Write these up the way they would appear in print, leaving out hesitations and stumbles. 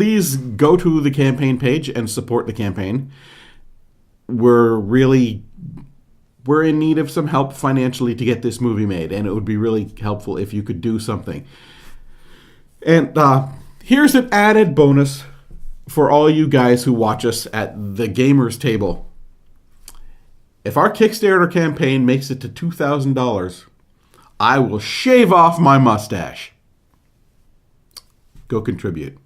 please go to the campaign page and support the campaign. We're in need of some help financially to get this movie made, and it would be really helpful if you could do something. And here's an added bonus for all you guys who watch us at the Gamers Table. If our Kickstarter campaign makes it to $2,000, I will shave off my mustache. Go contribute.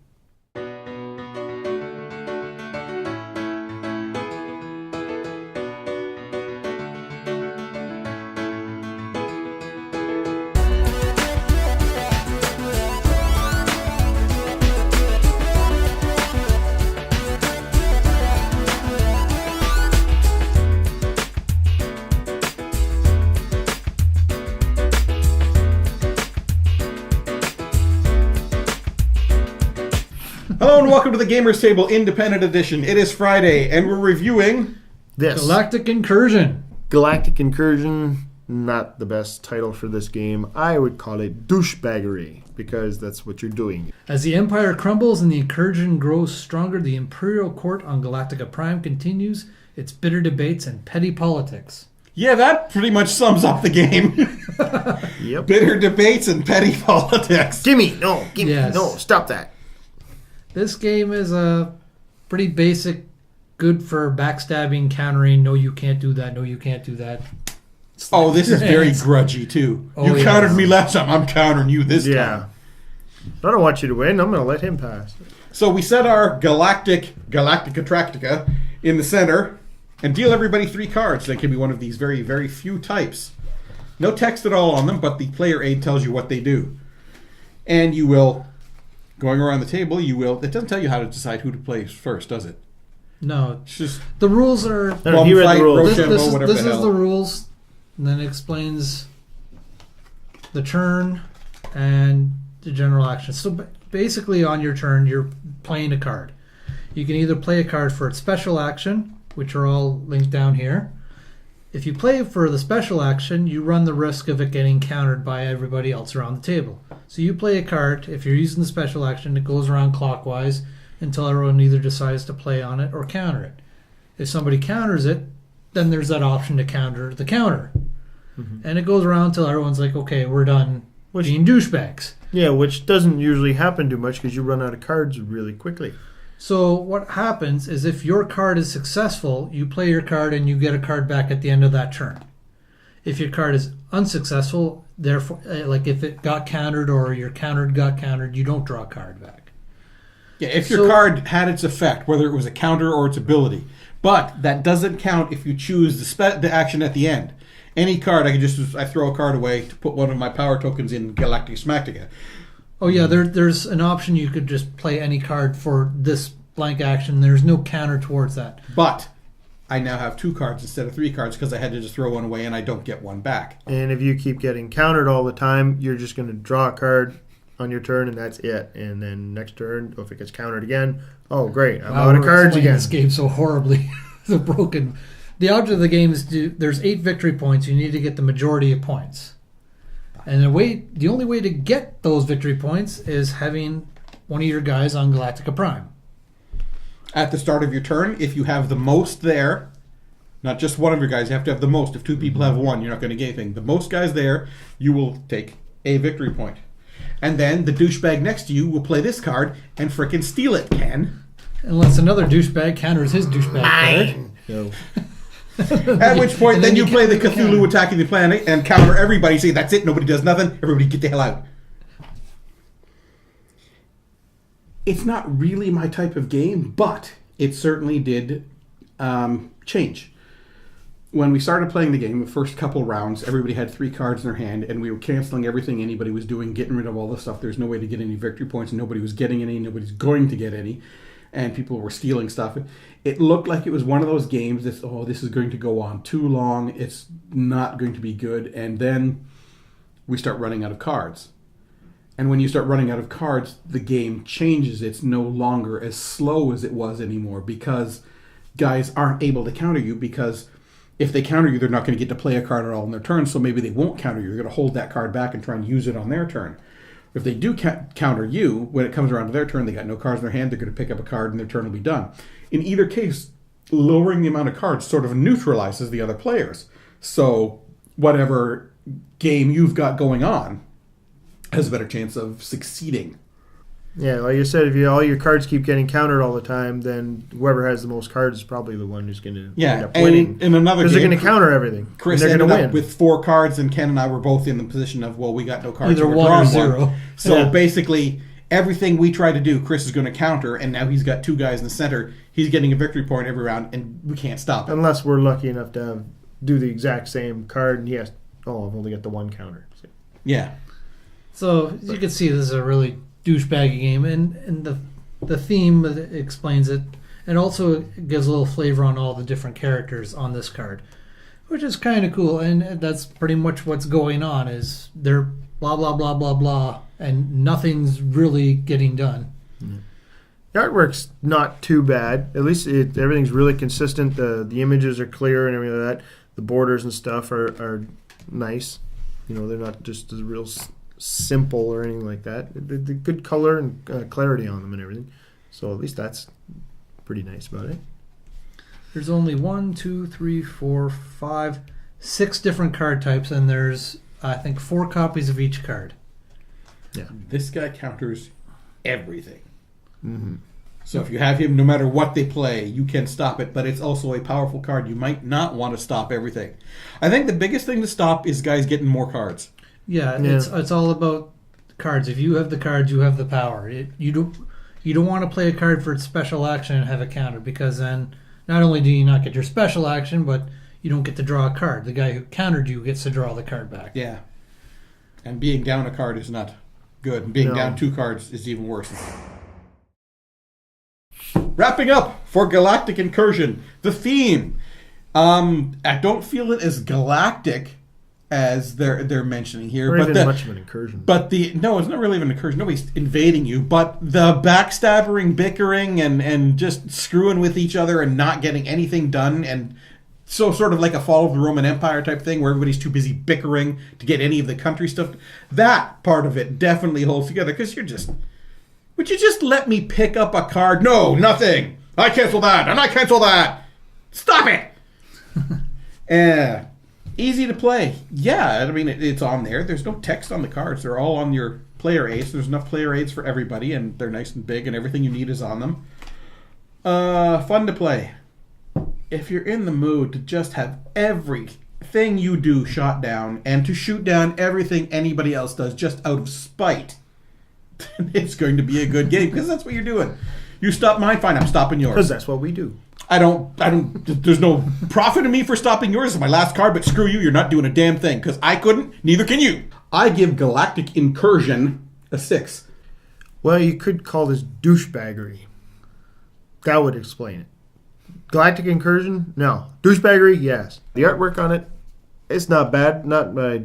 Hello and welcome to the Gamers Table Independent Edition. It is Friday and we're reviewing this Galactic Incursion. Galactic Incursion, not the best title for this game. I would call it douchebaggery because that's what you're doing. As the Empire crumbles and the Incursion grows stronger, the Imperial Court on Galactica Prime continues its bitter debates and petty politics. Yeah, that pretty much sums up the game. Yep. Bitter debates and petty politics. Gimme, no, stop that. This game is a pretty basic, good for backstabbing, countering, no you can't do that, no you can't do that. Oh, this is very grudgy too. You countered me last time, I'm countering you this time. I don't want you to win, I'm going to let him pass. So we set our Galactica Tractica in the center and deal everybody 3 cards. That can be one of these very, very few types. No text at all on them, but the player aid tells you what they do. And you will... Going around the table, it doesn't tell you how to decide who to play first, does it? No. It's just the rules are... He read the rules. This is the rules, and then it explains the turn and the general action. So basically on your turn, you're playing a card. You can either play a card for its special action, which are all linked down here. If you play for the special action, you run the risk of it getting countered by everybody else around the table. So you play a card, if you're using the special action, it goes around clockwise until everyone either decides to play on it or counter it. If somebody counters it, then there's that option to counter the counter. Mm-hmm. And it goes around until everyone's like, okay, we're done being douchebags. Yeah, which doesn't usually happen too much because you run out of cards really quickly. So what happens is if your card is successful, you play your card and you get a card back at the end of that turn. If your card is unsuccessful, therefore, like if it got countered or your countered got countered, you don't draw a card back. Yeah, if your card had its effect, whether it was a counter or its ability. But that doesn't count if you choose the action at the end. Any card, I throw a card away to put one of my power tokens in Galactic Smactica. Oh yeah, there's an option you could just play any card for this blank action. There's no counter towards that. But I now have 2 cards instead of 3 cards because I had to just throw one away and I don't get one back. And if you keep getting countered all the time, you're just going to draw a card on your turn and that's it. And then next turn, if it gets countered again, oh great, I'm out of cards again. This game so horribly, so broken. The object of the game is there's 8 victory points. You need to get the majority of points. And the only way to get those victory points is having one of your guys on Galactica Prime. At the start of your turn, if you have the most there, not just one of your guys, you have to have the most. If 2 people have 1, you're not going to get anything. The most guys there, you will take a victory point. And then the douchebag next to you will play this card and frickin' steal it, Ken. Unless another douchebag counters his douchebag card. No. At which point, then you play the Cthulhu attacking the planet and counter everybody. Say, that's it, nobody does nothing, everybody get the hell out. It's not really my type of game, but it certainly did change. When we started playing the game, the first couple rounds, everybody had 3 cards in their hand, and we were canceling everything anybody was doing, getting rid of all the stuff. There's no way to get any victory points, and nobody was getting any, nobody's going to get any, and people were stealing stuff. It looked like it was one of those games that, this is going to go on too long, it's not going to be good, and then we start running out of cards. And when you start running out of cards, the game changes. It's no longer as slow as it was anymore because guys aren't able to counter you, because if they counter you, they're not going to get to play a card at all in their turn, so maybe they won't counter you. They're going to hold that card back and try and use it on their turn. If they do counter you, when it comes around to their turn, they got no cards in their hand, they're going to pick up a card and their turn will be done. In either case, lowering the amount of cards sort of neutralizes the other players. So whatever game you've got going on has a better chance of succeeding. Yeah, like you said, if all your cards keep getting countered all the time, then whoever has the most cards is probably the one who's going to end up winning. In another game, because they're going to counter everything. Chris they're ended going to up win with 4 cards, and Ken and I were both in the position of, well, we got no cards. Either we're 1 or drawing 0. So basically, everything we try to do, Chris is going to counter, and now he's got 2 guys in the center. He's getting a victory point every round, and we can't stop him. Unless we're lucky enough to do the exact same card, and he has, I've only got the 1 counter. So. Yeah. So you can see this is a really douchebaggy game, and the theme explains it, and also gives a little flavor on all the different characters on this card, which is kind of cool. And that's pretty much what's going on, is they're blah blah blah blah blah, and nothing's really getting done. Mm-hmm. The artwork's not too bad. At least everything's really consistent. The images are clear and everything like that. The borders and stuff are nice. They're not just real simple or anything like that. The good color and clarity on them and everything. So at least that's pretty nice about it. There's only 1, 2, 3, 4, 5, 6 different card types, and there's, I think, 4 copies of each card. Yeah. This guy counters everything. Mm-hmm. So if you have him, no matter what they play, you can stop it, but it's also a powerful card. You might not want to stop everything. I think the biggest thing to stop is guys getting more cards. Yeah. It's all about cards. If you have the cards, you have the power. You don't want to play a card for its special action and have it countered, because then not only do you not get your special action, but you don't get to draw a card. The guy who countered you gets to draw the card back. Yeah. And being down a card is not good. Being down 2 cards is even worse. Wrapping up for Galactic Incursion, the theme. I don't feel it as galactic as they're mentioning here, Or even much of an incursion. But no, it's not really even an incursion. Nobody's invading you, but the backstabbing, bickering, and just screwing with each other and not getting anything done, and so sort of like a fall of the Roman Empire type thing where everybody's too busy bickering to get any of the country stuff. That part of it definitely holds together, because would you just let me pick up a card? No, nothing. I cancel that, and I cancel that. Stop it. Easy to play. Yeah, I mean, it's on there. There's no text on the cards. They're all on your player aids. There's enough player aids for everybody, and they're nice and big, and everything you need is on them. Fun to play. If you're in the mood to just have everything you do shot down, and to shoot down everything anybody else does just out of spite, then it's going to be a good game, because that's what you're doing. You stop mine, fine, I'm stopping yours. Because that's what we do. I don't, there's no profit in me for stopping yours. It's my last card, but screw you, you're not doing a damn thing, because I couldn't, neither can you. I give Galactic Incursion a 6. Well, you could call this douchebaggery. That would explain it. Galactic Incursion? No. Douchebaggery? Yes. The artwork on it, it's not bad. Not my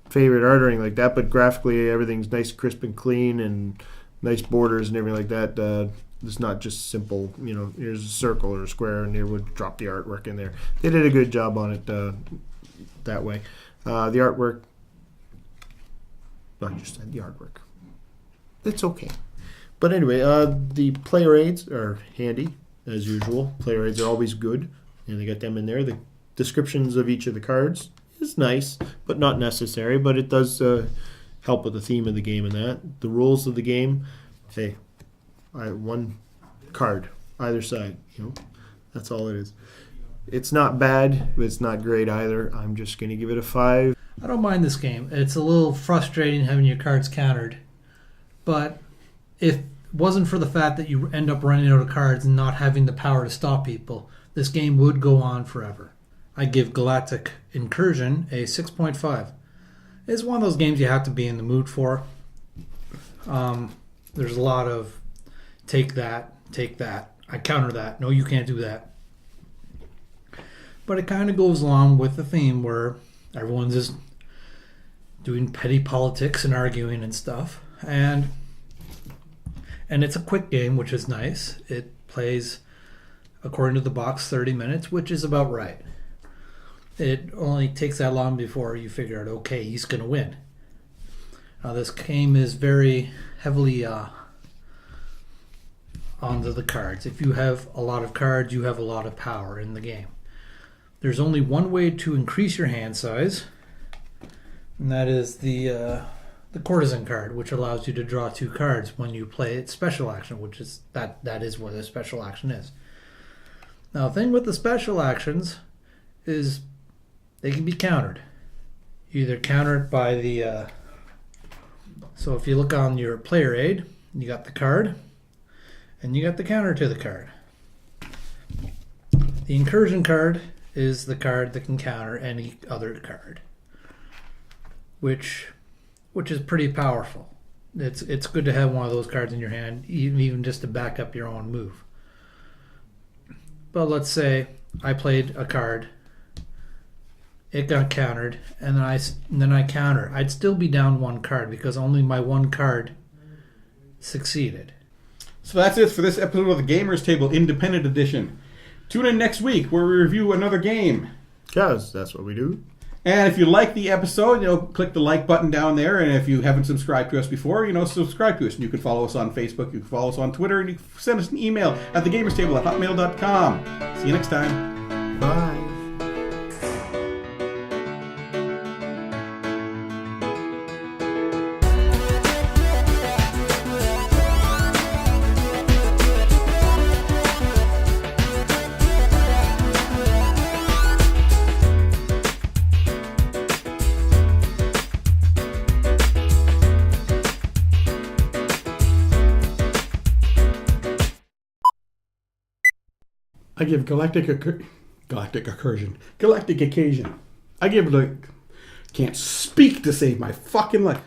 favorite art or anything like that, but graphically everything's nice, crisp, and clean, and nice borders and everything like that. It's not just simple, here's a circle or a square, and they would drop the artwork in there. They did a good job on it that way. The artwork, I just said the artwork. It's okay. But anyway, the player aids are handy, as usual. Player aids are always good, and they got them in there. The descriptions of each of the cards is nice, but not necessary, but it does help with the theme of the game and that. The rules of the game, hey, 1 card either side, that's all it is. It's not bad, but it's not great either. I'm just going to give it a 5. I don't mind this game. It's a little frustrating having your cards countered, but if it wasn't for the fact that you end up running out of cards and not having the power to stop people, this game would go on forever. I give Galactic Incursion a 6.5. It's one of those games you have to be in the mood for. There's a lot of take that, I counter that, no, you can't do that. But it kind of goes along with the theme where everyone's just doing petty politics and arguing and stuff. And it's a quick game, which is nice. It plays, according to the box, 30 minutes, which is about right. It only takes that long before you figure out, okay, he's going to win. Now, this game is very heavily onto the cards. If you have a lot of cards, you have a lot of power in the game. There's only one way to increase your hand size, and that is the courtesan card, which allows you to draw 2 cards when you play its special action, which is that is what the special action is. Now, the thing with the special actions is they can be countered. You either counter it by the so if you look on your player aid, you got the card, and you got the counter to the card. The incursion card is the card that can counter any other card, which is pretty powerful. It's good to have one of those cards in your hand, even just to back up your own move. But let's say I played a card, it got countered, and then I counter. I'd still be down 1 card because only my 1 card succeeded. So that's it for this episode of the Gamers Table Independent Edition. Tune in next week where we review another game. Because that's what we do. And if you like the episode, click the like button down there. And if you haven't subscribed to us before, subscribe to us. And you can follow us on Facebook, you can follow us on Twitter, and you can send us an email at thegamerstable@hotmail.com. See you next time. Bye. I give Galactic Occasion. I give can't speak to save my fucking life.